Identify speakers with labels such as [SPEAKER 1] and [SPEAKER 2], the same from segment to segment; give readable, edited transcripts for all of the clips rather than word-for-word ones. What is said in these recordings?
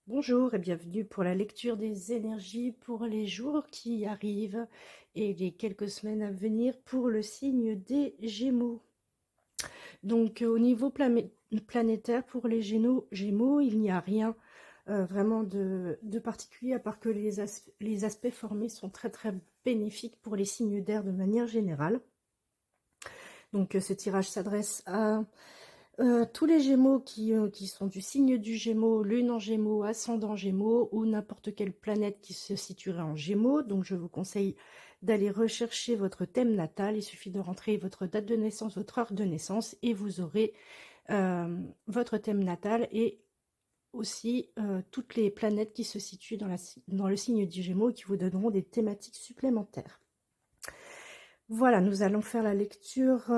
[SPEAKER 1] Bonjour et bienvenue pour la lecture des énergies pour les jours qui arrivent et les quelques semaines à venir pour le signe des Gémeaux. Donc au niveau planétaire pour les Gémeaux, il n'y a rien vraiment de particulier à part que les aspects formés sont très très bénéfiques pour les signes d'air de manière générale. Donc ce tirage s'adresse à tous les Gémeaux qui sont du signe du Gémeaux, lune en Gémeaux, ascendant Gémeaux ou n'importe quelle planète qui se situerait en Gémeaux. Donc je vous conseille d'aller rechercher votre thème natal. Il suffit de rentrer votre date de naissance, votre heure de naissance et vous aurez votre thème natal et aussi toutes les planètes qui se situent dans le signe du Gémeaux et qui vous donneront des thématiques supplémentaires. Voilà, nous allons faire la lecture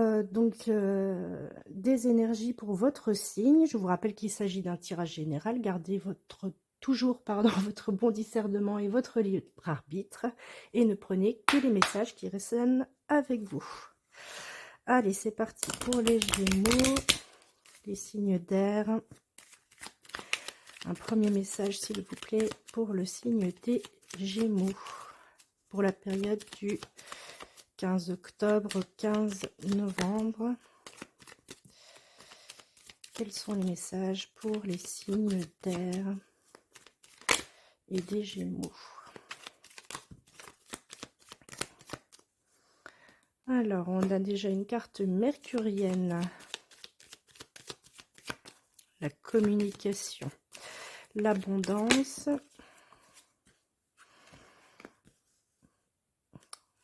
[SPEAKER 1] des énergies pour votre signe. Je vous rappelle qu'il s'agit d'un tirage général. Gardez toujours votre bon discernement et votre libre arbitre et ne prenez que les messages qui résonnent avec vous. Allez, c'est parti pour les Gémeaux, les signes d'air. Un premier message, s'il vous plaît, pour le signe des Gémeaux, pour la période du 15 octobre au 15 novembre. Quels sont les messages pour les signes d'air et des Gémeaux? Alors, on a déjà une carte mercurienne. La communication, l'abondance,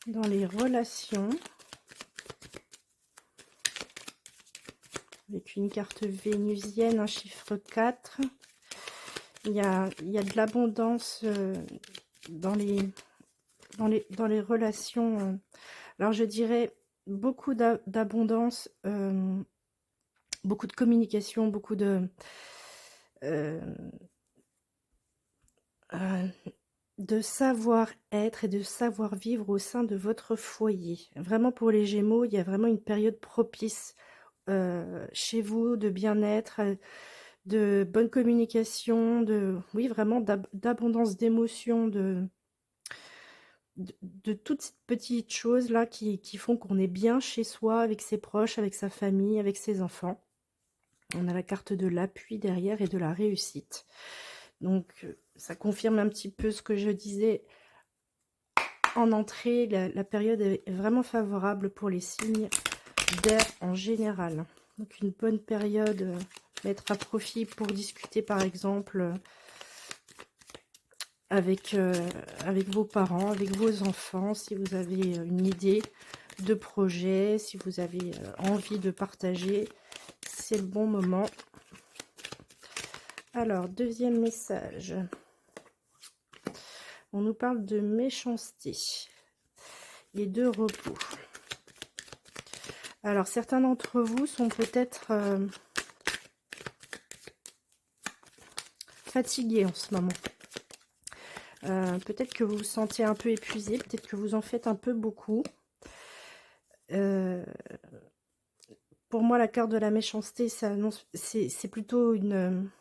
[SPEAKER 1] dans les relations, avec une carte vénusienne, un chiffre 4. Il y a de l'abondance dans les relations. Alors, je dirais beaucoup d'abondance, beaucoup de communication, beaucoup de savoir-être et de savoir-vivre au sein de votre foyer. Vraiment, pour les Gémeaux, il y a vraiment une période propice chez vous, de bien-être, de bonne communication, oui, vraiment d'abondance d'émotions, de toutes ces petites choses là qui font qu'on est bien chez soi, avec ses proches, avec sa famille, avec ses enfants. On a la carte de l'appui derrière et de la réussite. Donc ça confirme un petit peu ce que je disais en entrée. La période est vraiment favorable pour les signes d'air en général. Donc une bonne période, mettre à profit pour discuter par exemple avec vos parents, avec vos enfants, si vous avez une idée de projet, si vous avez envie de partager, c'est le bon moment. Alors, deuxième message. On nous parle de méchanceté et de repos. Alors, certains d'entre vous sont peut-être fatigués en ce moment. Peut-être que vous vous sentez un peu épuisé, peut-être que vous en faites un peu beaucoup. Pour moi, la carte de la méchanceté, ça annonce, c'est plutôt une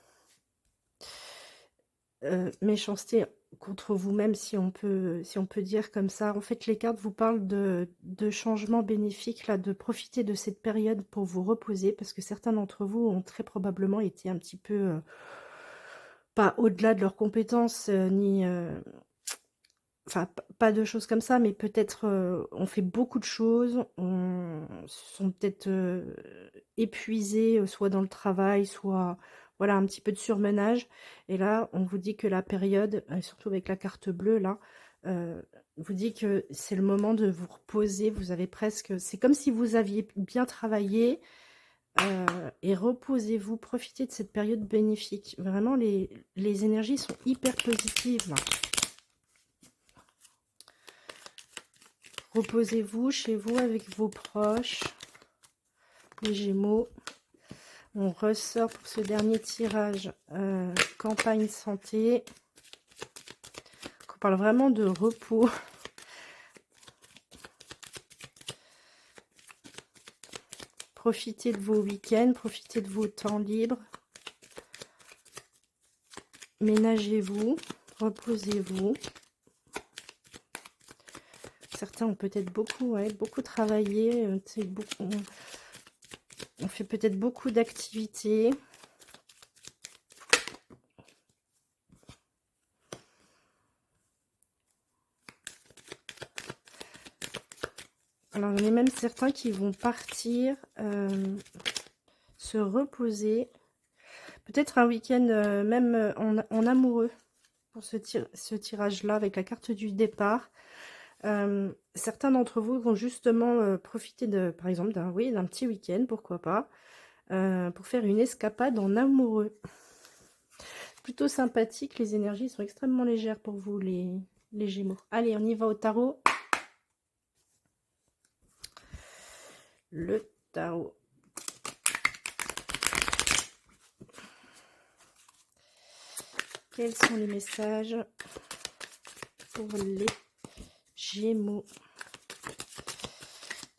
[SPEAKER 1] méchanceté contre vous-même, si on peut dire comme ça. En fait, les cartes vous parlent de changements bénéfiques, là, de profiter de cette période pour vous reposer, parce que certains d'entre vous ont très probablement été un petit peu, pas au-delà de leurs compétences, ni... Enfin, pas de choses comme ça, mais peut-être on fait beaucoup de choses, on sont peut-être épuisés, soit dans le travail, soit voilà un petit peu de surmenage. Et là, on vous dit que la période, surtout avec la carte bleue là, vous dit que c'est le moment de vous reposer. Vous avez presque, c'est comme si vous aviez bien travaillé et reposez-vous, profitez de cette période bénéfique. Vraiment, les énergies sont hyper positives là. Reposez-vous chez vous avec vos proches, les Gémeaux. On ressort pour ce dernier tirage campagne santé. On parle vraiment de repos. Profitez de vos week-ends, profitez de vos temps libres. ménagez-vous, reposez-vous. Certains ont peut-être beaucoup, ouais, beaucoup travaillé, on fait peut-être beaucoup d'activités. Alors, il y en a même certains qui vont partir se reposer. Peut-être un week-end même en amoureux pour ce tirage-là avec la carte du départ. Certains d'entre vous vont justement profiter par exemple d'un petit week-end, pourquoi pas, pour faire une escapade en amoureux. Plutôt sympathique, les énergies sont extrêmement légères pour vous les Gémeaux. Allez, on y va au tarot. Le tarot. Quels sont les messages pour les Gémeaux?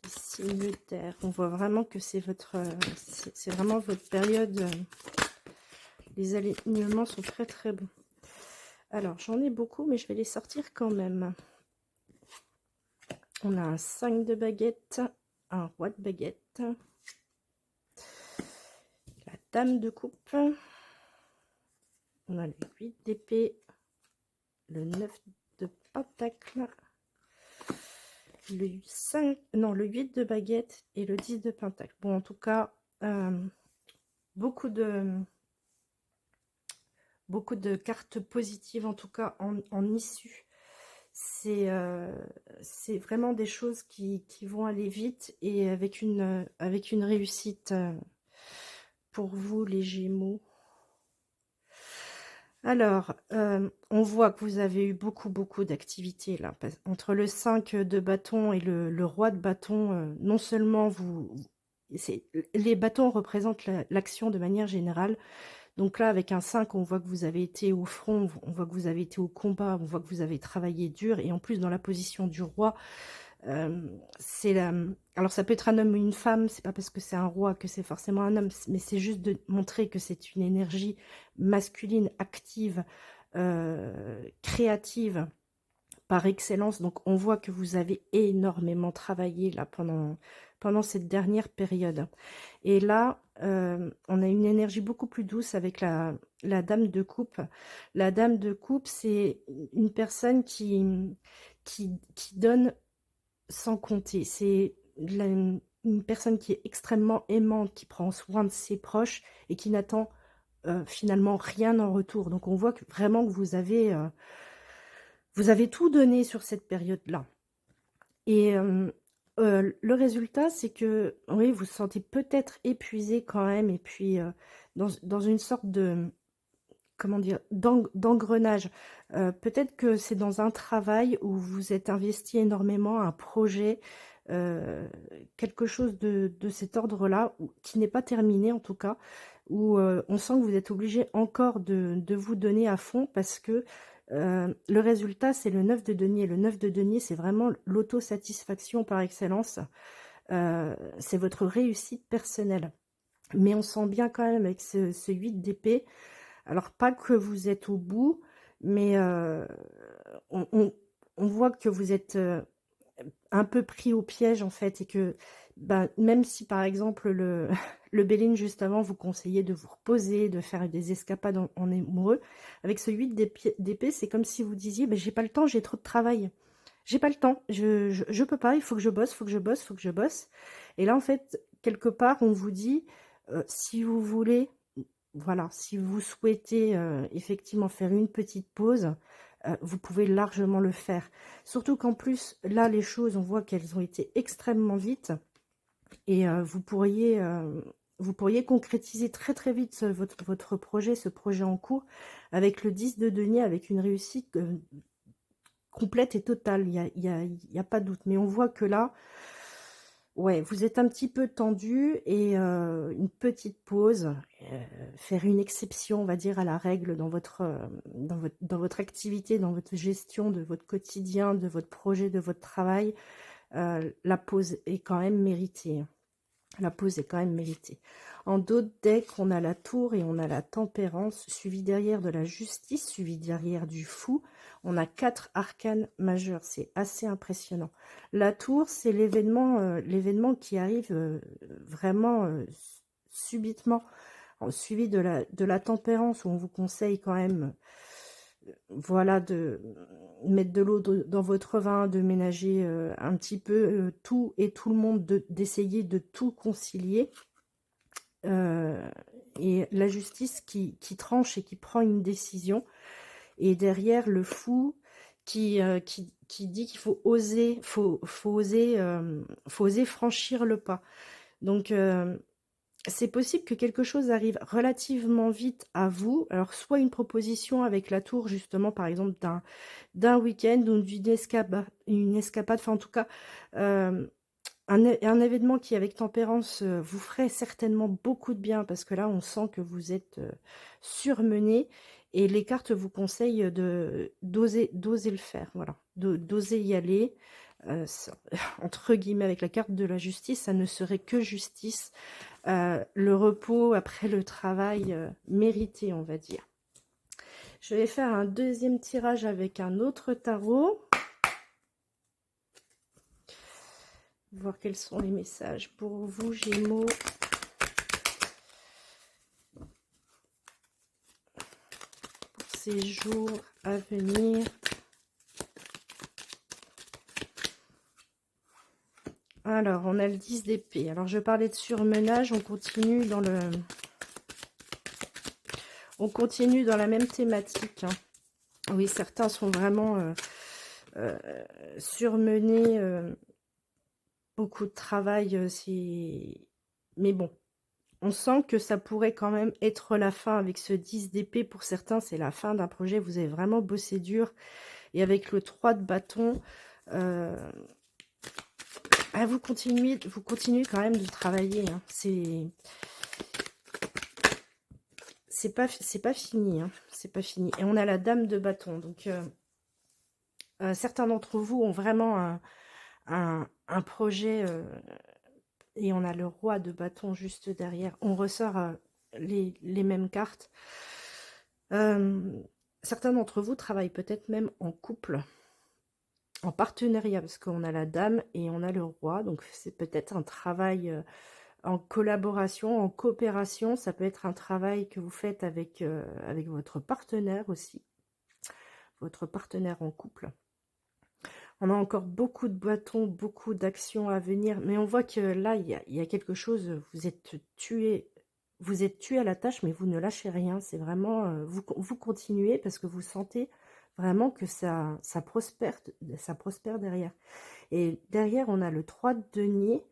[SPEAKER 1] Les signes de terre. On voit vraiment que c'est vraiment votre période. Les alignements sont très très bons. Alors, j'en ai beaucoup, mais je vais les sortir quand même. On a un 5 de baguette, un roi de baguette, la dame de coupe, on a le 8 d'épée, le 9 de pentacle, le 8 de baguette et le 10 de pentacle. Bon, en tout cas, beaucoup de cartes positives, en tout cas en issue. C'est vraiment des choses qui vont aller vite et avec une réussite pour vous les Gémeaux. Alors, on voit que vous avez eu beaucoup d'activités là. Entre le 5 de bâton et le roi de bâton, non seulement les bâtons représentent l'action de manière générale. Donc là, avec un 5, on voit que vous avez été au front, on voit que vous avez été au combat, on voit que vous avez travaillé dur. Et en plus, dans la position du roi, alors ça peut être un homme ou une femme, c'est pas parce que c'est un roi que c'est forcément un homme, mais c'est juste de montrer que c'est une énergie masculine, active, créative par excellence. Donc on voit que vous avez énormément travaillé là pendant cette dernière période. Et là, on a une énergie beaucoup plus douce avec la dame de coupe. La dame de coupe, c'est une personne qui donne sans compter. C'est une personne qui est extrêmement aimante, qui prend soin de ses proches et qui n'attend finalement rien en retour. Donc on voit que vraiment que vous avez tout donné sur cette période-là. Et le résultat, c'est que oui, vous vous sentez peut-être épuisé quand même, et puis dans une sorte de, comment dire, d'engrenage. Peut-être que c'est dans un travail où vous êtes investi énormément, un projet, quelque chose de cet ordre-là, qui n'est pas terminé en tout cas, où on sent que vous êtes obligé encore de vous donner à fond, parce que le résultat, c'est le 9 de denier. Le 9 de denier, c'est vraiment l'autosatisfaction par excellence. C'est votre réussite personnelle. Mais on sent bien quand même avec ce 8 d'épée, alors pas que vous êtes au bout, mais on voit que vous êtes un peu pris au piège en fait, et que même si par exemple le Béline juste avant vous conseillait de vous reposer, de faire des escapades en amoureux, avec ce 8 d'épée, c'est comme si vous disiez j'ai pas le temps, j'ai trop de travail, j'ai pas le temps, je peux pas, il faut que je bosse, faut que je bosse, faut que je bosse. Et là en fait, quelque part on vous dit si vous voulez, voilà, si vous souhaitez effectivement faire une petite pause, vous pouvez largement le faire. Surtout qu'en plus, là, les choses, on voit qu'elles ont été extrêmement vite. Et vous pourriez concrétiser très très vite votre projet, ce projet en cours, avec le 10 de denier, avec une réussite complète et totale. Il y a pas de doute. Mais on voit que là, ouais, vous êtes un petit peu tendu, et une petite pause, faire une exception, on va dire, à la règle dans dans votre activité, dans votre gestion de votre quotidien, de votre projet, de votre travail. La pause est quand même méritée. La pause est quand même méritée. En d'autres decks, on a la tour et on a la tempérance, suivi derrière de la justice, suivi derrière du fou. On a 4 arcanes majeurs, c'est assez impressionnant. La tour, c'est l'événement qui arrive vraiment subitement, suivi de la tempérance, où on vous conseille quand même voilà, de mettre de l'eau dans votre vin, de ménager un petit peu tout et tout le monde, d'essayer de tout concilier. Et la justice qui tranche et qui prend une décision. Et derrière, le fou qui dit qu'il faut oser, faut oser franchir le pas. Donc, c'est possible que quelque chose arrive relativement vite à vous. Alors, soit une proposition avec la tour, justement, par exemple, d'un week-end ou d'une escapade, enfin, en tout cas, un événement qui, avec tempérance, vous ferait certainement beaucoup de bien, parce que là, on sent que vous êtes surmené, et les cartes vous conseillent d'oser le faire, voilà, d'oser y aller. Entre guillemets, avec la carte de la justice, ça ne serait que justice. Le repos après le travail mérité, on va dire. Je vais faire un deuxième tirage avec un autre tarot. Voir quels sont les messages pour vous, Gémeaux. Pour ces jours à venir. Alors, on a le 10 d'épée. Alors, je parlais de surmenage, on continue dans la même thématique. Hein. Oui, certains sont vraiment surmenés. Beaucoup de travail, mais bon. On sent que ça pourrait quand même être la fin avec ce 10 d'épée. Pour certains, c'est la fin d'un projet. Vous avez vraiment bossé dur. Et avec le 3 de bâton, vous continuez quand même de travailler. Hein. C'est pas fini. Hein. C'est pas fini. Et on a la dame de bâton. Donc, certains d'entre vous ont vraiment un projet... et on a le roi de bâton juste derrière. On ressort les mêmes cartes. Certains d'entre vous travaillent peut-être même en couple, en partenariat, parce qu'on a la dame et on a le roi. Donc c'est peut-être un travail en collaboration, en coopération. Ça peut être un travail que vous faites avec votre partenaire aussi, votre partenaire en couple. On a encore beaucoup de bâtons, beaucoup d'actions à venir, mais on voit que là, il y a quelque chose, vous êtes tué à la tâche, mais vous ne lâchez rien. C'est vraiment, vous continuez parce que vous sentez vraiment que ça prospère derrière. Et derrière, on a le 3 de denier.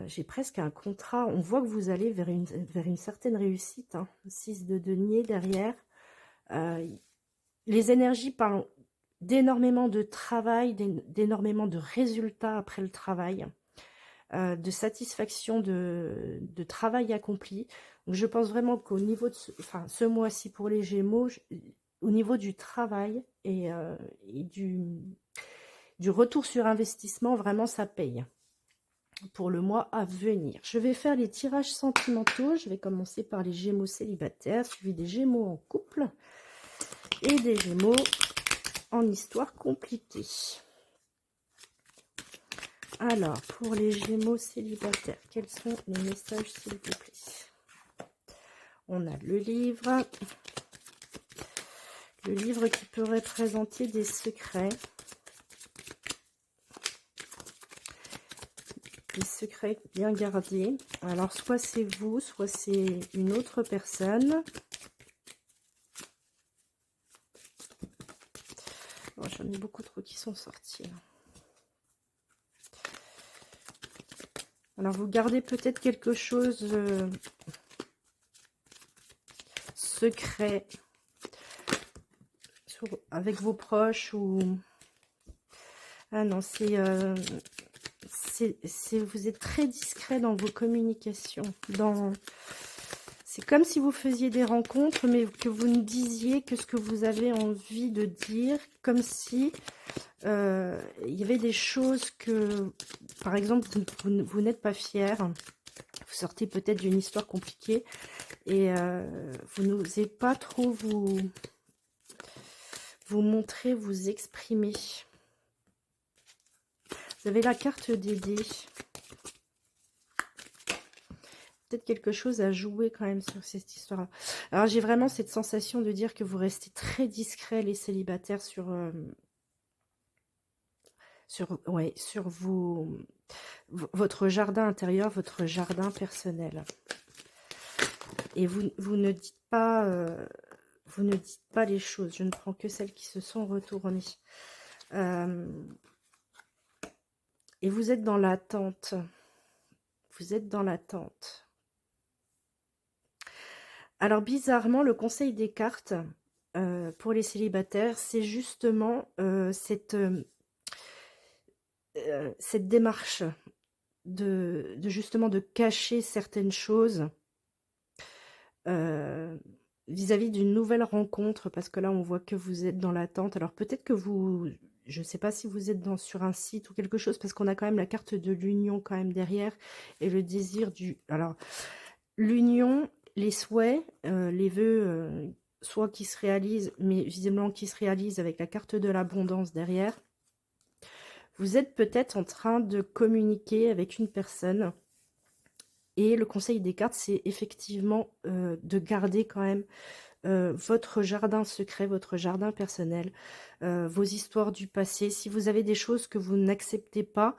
[SPEAKER 1] J'ai presque un contrat. On voit que vous allez vers une certaine réussite. Hein. 6 de denier derrière. Les énergies parlent d'énormément de travail, d'énormément de résultats après le travail, de satisfaction de travail accompli. Donc je pense vraiment qu'au niveau de ce mois-ci pour les Gémeaux, au niveau du travail et du retour sur investissement, vraiment ça paye pour le mois à venir. Je vais faire les tirages sentimentaux. Je vais commencer par les Gémeaux célibataires, suivi des Gémeaux en couple et des Gémeaux en histoire compliquée. Alors, pour les Gémeaux célibataires, quels sont les messages, s'il vous plaît? On a le livre qui peut représenter des secrets. Des secrets bien gardés. Alors, soit c'est vous, soit c'est une autre personne. Oh, j'en ai beaucoup trop qui sont sortis. Alors, vous gardez peut-être quelque chose secret avec vos proches ou... Ah non, vous êtes très discret dans vos communications. C'est comme si vous faisiez des rencontres, mais que vous ne disiez que ce que vous avez envie de dire, comme si il y avait des choses que, par exemple, vous n'êtes pas fier. Vous sortez peut-être d'une histoire compliquée et vous n'osez pas trop vous montrer, vous exprimer. Vous avez la carte des dés. Peut-être quelque chose à jouer quand même sur cette histoire-là. Alors j'ai vraiment cette sensation de dire que vous restez très discret les célibataires sur votre jardin intérieur, votre jardin personnel. Et vous ne dites pas les choses. Je ne prends que celles qui se sont retournées. Et vous êtes dans l'attente. Vous êtes dans l'attente. Alors bizarrement, le conseil des cartes pour les célibataires, c'est justement cette démarche justement de cacher certaines choses vis-à-vis d'une nouvelle rencontre, parce que là on voit que vous êtes dans l'attente. Alors peut-être que je ne sais pas si vous êtes sur un site ou quelque chose, parce qu'on a quand même la carte de l'union quand même derrière, et le désir alors l'union, les souhaits, les vœux, soit qui se réalisent, mais visiblement qui se réalisent avec la carte de l'abondance derrière. Vous êtes peut-être en train de communiquer avec une personne. Et le conseil des cartes, c'est effectivement de garder quand même votre jardin secret, votre jardin personnel, vos histoires du passé. Si vous avez des choses que vous n'acceptez pas,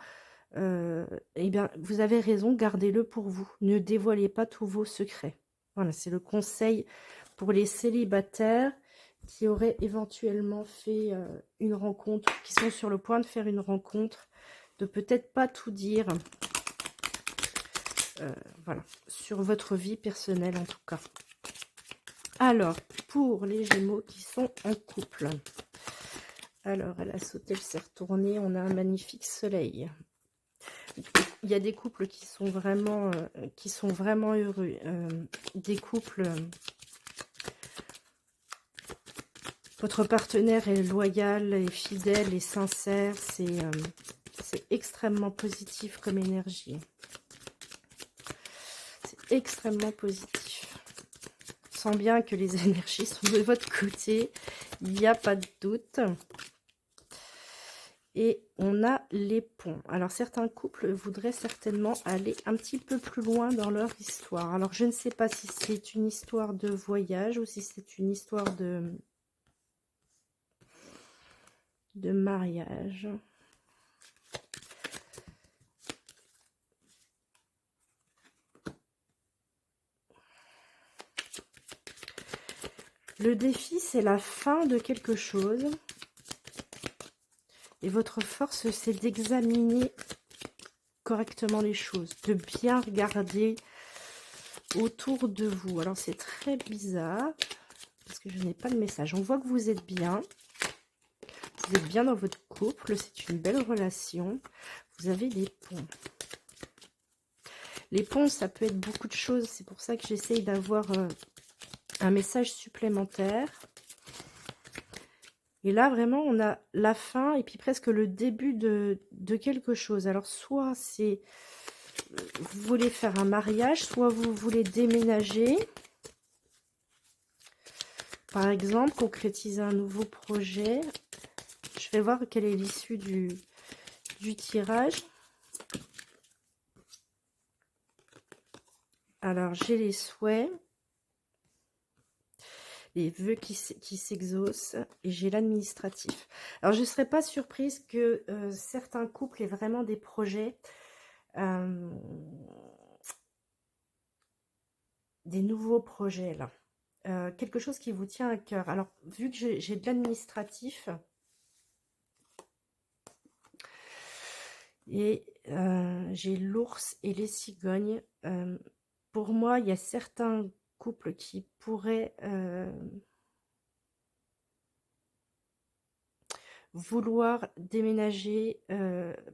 [SPEAKER 1] eh bien, vous avez raison, gardez-le pour vous. Ne dévoilez pas tous vos secrets. Voilà, c'est le conseil pour les célibataires qui auraient éventuellement fait une rencontre, qui sont sur le point de faire une rencontre, de peut-être pas tout dire. Voilà, sur votre vie personnelle en tout cas. Alors, pour les Gémeaux qui sont en couple. Alors, elle a sauté, elle s'est retournée, on a un magnifique soleil. Il y a des couples qui sont vraiment heureux. Des couples... votre partenaire est loyal, est fidèle et sincère. C'est extrêmement positif comme énergie. C'est extrêmement positif. Je sens bien que les énergies sont de votre côté. Il n'y a pas de doute. Et on a les ponts. Alors, certains couples voudraient certainement aller un petit peu plus loin dans leur histoire. Alors, je ne sais pas si c'est une histoire de voyage ou si c'est une histoire de mariage. Le défi, c'est la fin de quelque chose. Et votre force, c'est d'examiner correctement les choses, de bien regarder autour de vous. Alors, c'est très bizarre, parce que je n'ai pas le message. On voit que vous êtes bien. Vous êtes bien dans votre couple, c'est une belle relation. Vous avez des ponts. Les ponts, ça peut être beaucoup de choses. C'est pour ça que j'essaye d'avoir un message supplémentaire. Et là, vraiment, on a la fin et puis presque le début de quelque chose. Alors, soit c'est... vous voulez faire un mariage, soit vous voulez déménager. Par exemple, concrétiser un nouveau projet. Je vais voir quelle est l'issue du tirage. Alors, j'ai les souhaits. Les vœux qui s'exaucent, et j'ai l'administratif. Alors, je ne serais pas surprise que certains couples aient vraiment des projets, des nouveaux projets, là. Quelque chose qui vous tient à cœur. Alors, vu que j'ai de l'administratif, et j'ai l'ours et les cigognes, pour moi, il y a certains couples qui pourraient... vouloir déménager,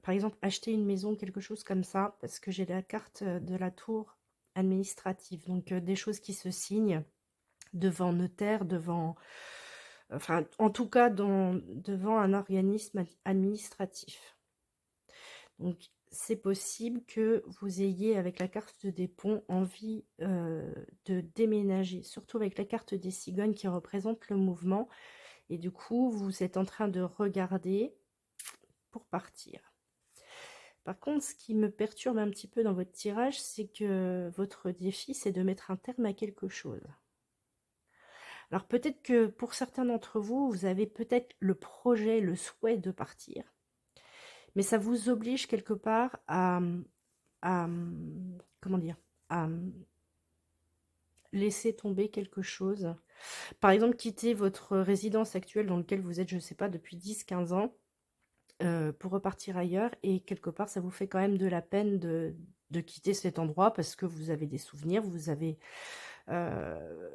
[SPEAKER 1] par exemple acheter une maison, quelque chose comme ça, parce que j'ai la carte de la tour administrative, donc des choses qui se signent devant notaire, devant, enfin en tout cas devant un organisme administratif. Donc c'est possible que vous ayez, avec la carte des ponts, envie de déménager, surtout avec la carte des cigognes qui représente le mouvement. Et du coup, vous êtes en train de regarder pour partir. Par contre, ce qui me perturbe un petit peu dans votre tirage, c'est que votre défi, c'est de mettre un terme à quelque chose. Alors peut-être que pour certains d'entre vous, vous avez peut-être le projet, le souhait de partir, mais ça vous oblige quelque part à comment dire, à laisser tomber quelque chose. Par exemple, quitter votre résidence actuelle dans laquelle vous êtes, je ne sais pas, depuis 10-15 ans, pour repartir ailleurs, et quelque part, ça vous fait quand même de la peine de quitter cet endroit parce que vous avez des souvenirs, vous avez,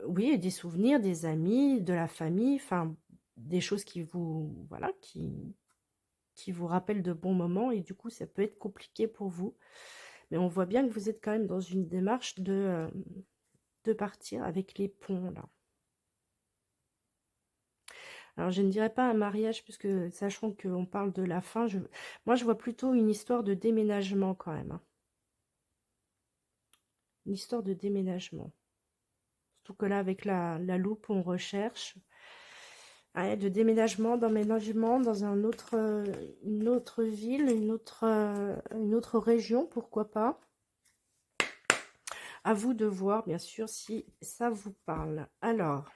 [SPEAKER 1] oui, des souvenirs, des amis, de la famille, enfin, des choses qui vous, voilà, qui vous rappellent de bons moments, et du coup, ça peut être compliqué pour vous. Mais on voit bien que vous êtes quand même dans une démarche de partir avec les ponts, là. Alors, je ne dirais pas un mariage, puisque sachant qu'on parle de la fin, moi, je vois plutôt une histoire de déménagement quand même, hein. Une histoire de déménagement. Surtout que là, avec la loupe, on recherche. Ouais, de déménagement, d'emménagement dans une autre ville, une autre région, pourquoi pas. À vous de voir, bien sûr, si ça vous parle. Alors,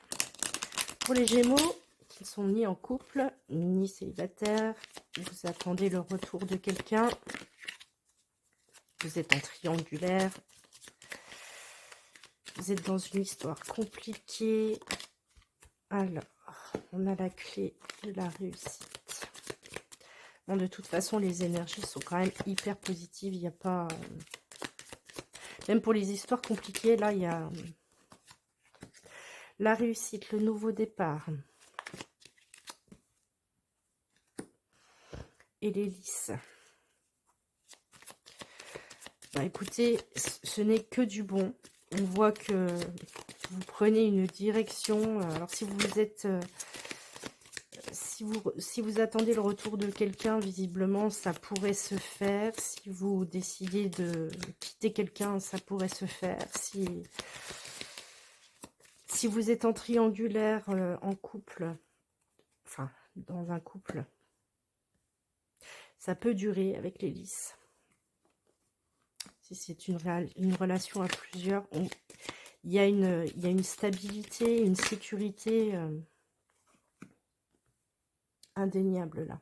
[SPEAKER 1] pour les Gémeaux qui ne sont ni en couple, ni célibataires, vous attendez le retour de quelqu'un, vous êtes en triangulaire, vous êtes dans une histoire compliquée. Alors, on a la clé de la réussite. Bon, de toute façon, les énergies sont quand même hyper positives. Il n'y a pas... Même pour les histoires compliquées, là, il y a la réussite, le nouveau départ. Et l'hélice. Bah, écoutez, ce n'est que du bon. On voit que vous prenez une direction. Alors, si vous êtes... Si vous attendez le retour de quelqu'un, visiblement, ça pourrait se faire. Si vous décidez de quitter quelqu'un, ça pourrait se faire. Si vous êtes en triangulaire, en couple, enfin, dans un couple, ça peut durer avec l'hélice. Si c'est une relation à plusieurs, il y a une stabilité, une sécurité indéniable là.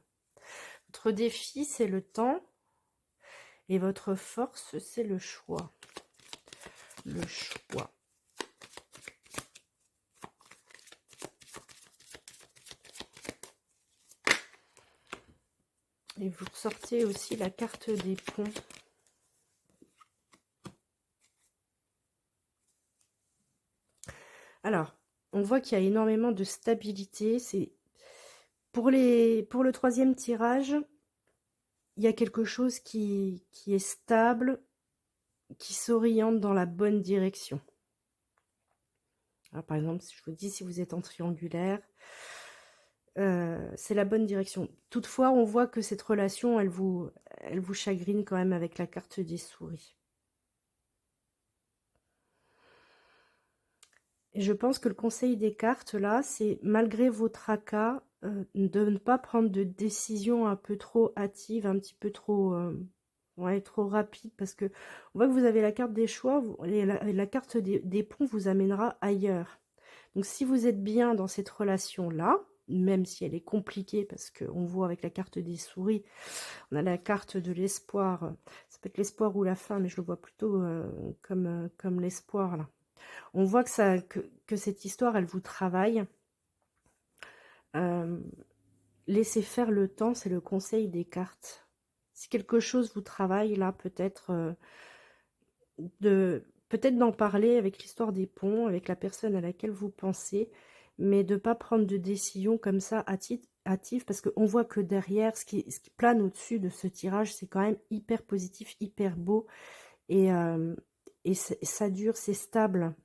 [SPEAKER 1] Votre défi, c'est le temps. Et votre force, c'est le choix. Le choix. Et vous ressortez aussi la carte des ponts. Alors, on voit qu'il y a énormément de stabilité. C'est pour le troisième tirage, il y a quelque chose qui est stable, qui s'oriente dans la bonne direction. Alors, par exemple, si je vous dis, si vous êtes en triangulaire, c'est la bonne direction. Toutefois, on voit que cette relation, elle vous chagrine quand même avec la carte des souris. Et je pense que le conseil des cartes, là, c'est malgré vos tracas, de ne pas prendre de décision un peu trop hâtive, un petit peu trop, ouais, trop rapide, parce que on voit que vous avez la carte des choix, la carte des ponts vous amènera ailleurs. Donc si vous êtes bien dans cette relation-là, même si elle est compliquée, parce qu'on voit avec la carte des souris, on a la carte de l'espoir, ça peut être l'espoir ou la fin, mais je le vois plutôt comme l'espoir, là. On voit que cette histoire, elle vous travaille. Laissez faire le temps, c'est le conseil des cartes. Si quelque chose vous travaille, là, peut-être d'en parler avec l'histoire des ponts, avec la personne à laquelle vous pensez, mais de ne pas prendre de décision comme ça hâtive, parce qu'on voit que derrière, ce qui plane au-dessus de ce tirage, c'est quand même hyper positif, hyper beau, et ça dure, c'est stable.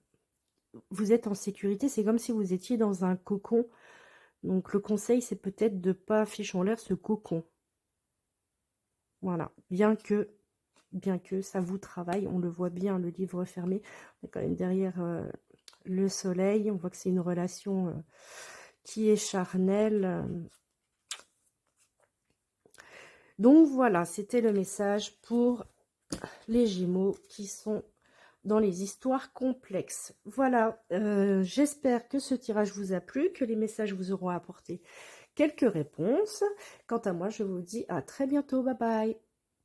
[SPEAKER 1] Vous êtes en sécurité, c'est comme si vous étiez dans un cocon. Donc le conseil, c'est peut-être de ne pas afficher en l'air ce cocon. Voilà, bien que bien que ça vous travaille. On le voit bien, le livre fermé. On est quand même derrière le soleil. On voit que c'est une relation qui est charnelle. Donc voilà, c'était le message pour les Gémeaux qui sont dans les histoires complexes. Voilà, j'espère que ce tirage vous a plu, que les messages vous auront apporté quelques réponses. Quant à moi, je vous dis à très bientôt. Bye bye.